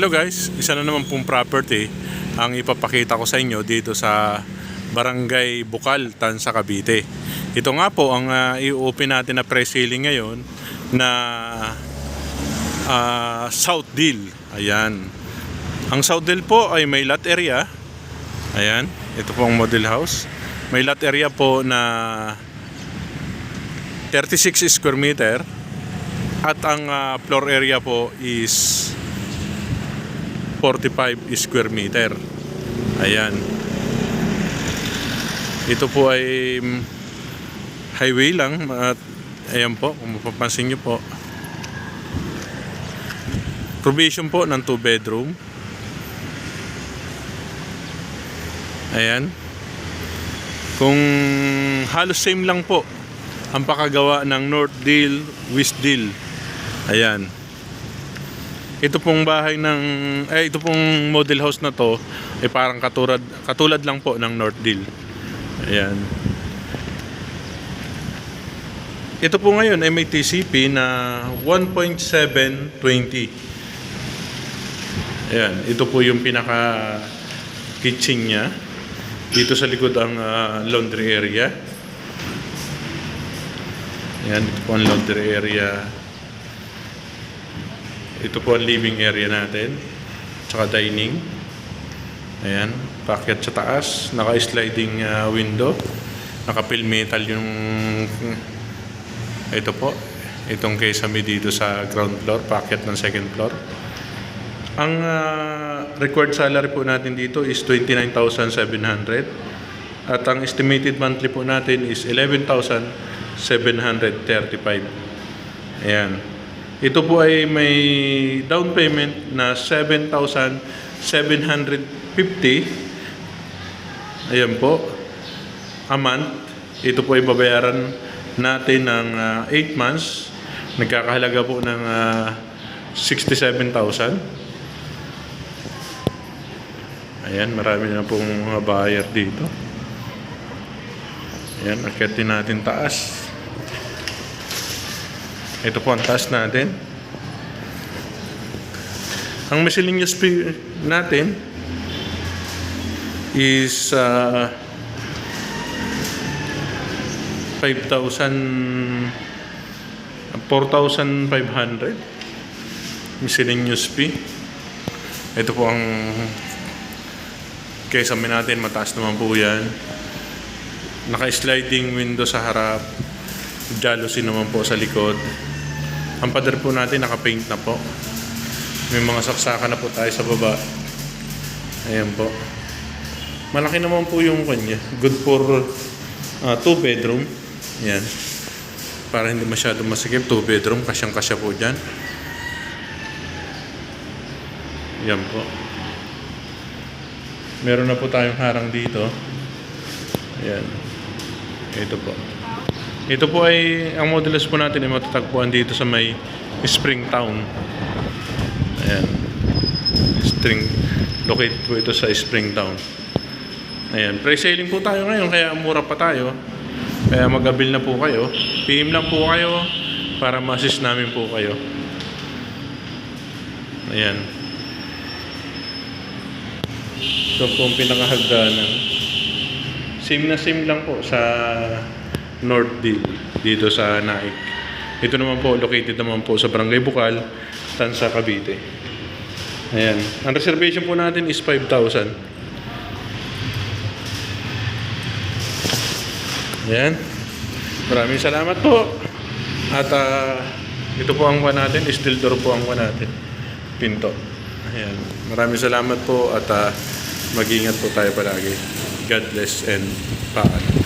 Hello guys, isa na naman pong property ang ipapakita ko sa inyo dito sa Barangay Bukal, Tansa, Cavite. Ito nga po ang i-open natin na pre-selling ngayon na South Deal. Ayan. Ang South Deal po ay may lot area. Ayan, ito po ang model house. May lot area po na 36 square meter at ang floor area po is 45 square meter. Ayan. Ito po ay highway lang at ayan po, kung mapapansin nyo po. Provision po ng 2 bedroom. Ayan. Kung halos same lang po ang pakagawa ng North Deal, West Deal. Ayan. Ito pong bahay ng ito pong model house na to ay parang katulad lang po ng North Deal. Ayan. Ito po ngayon ay may TCP na 1.720. Ayan, ito po yung pinaka kitchen niya. Dito sa likod ang laundry area. Ayan, ito po ang laundry area. Ito po ang living area natin. Tsaka dining. Ayan. Paakyat sa taas. Naka-sliding window. Naka-fill metal yung ito po. Itong kesame dito sa ground floor. Paakyat ng second floor. Ang required salary po natin dito is 29,700. At ang estimated monthly po natin is 11,735. Ayan. Ito po ay may down payment na 7,750. Ayan po. A month. Ito po ay babayaran natin ng 8 months. Nagkakahalaga po ng 67,000. Ayan, marami na pong mga buyer dito. Ayan, akitin natin taas. Ito po ang taas natin. Ang miscellaneous fee natin is 4,500 miscellaneous fee. Ito po ang kesame natin, mataas naman po yan. Naka-sliding window sa harap, jealousy naman po sa likod. Ang pader po natin naka-paint na po. May mga saksakan na po tayo sa baba. Ayan po. Malaki naman po yung kanya. Good for 2 bedroom. Ayan. Para hindi masyadong masikip. 2 bedroom. Kasyang-kasya po dyan. Ayan po. Meron na po tayong harang dito. Ayan. Ito po. Ito po ay, ang model house po natin ay matatagpuan dito sa may Springtown. Ayan. Locate po ito sa Springtown. Ayan. Pre-selling po tayo ngayon, kaya mura pa tayo. Kaya mag-abil na po kayo. PM lang po kayo para ma-assist namin po kayo. Ayan. Ito po ang pinakahagdanan. Same na same lang po sa North Deal dito sa Naik. Ito naman po, located naman po sa Barangay Bukal, Tansa, Cavite. Ayan. Ang reservation po natin is 5,000. Ayan. Maraming salamat po. At ito po ang kuha natin, steel door po ang kuha natin. Pinto. Ayan. Maraming salamat po at mag-ingat po tayo palagi. God bless and paalam.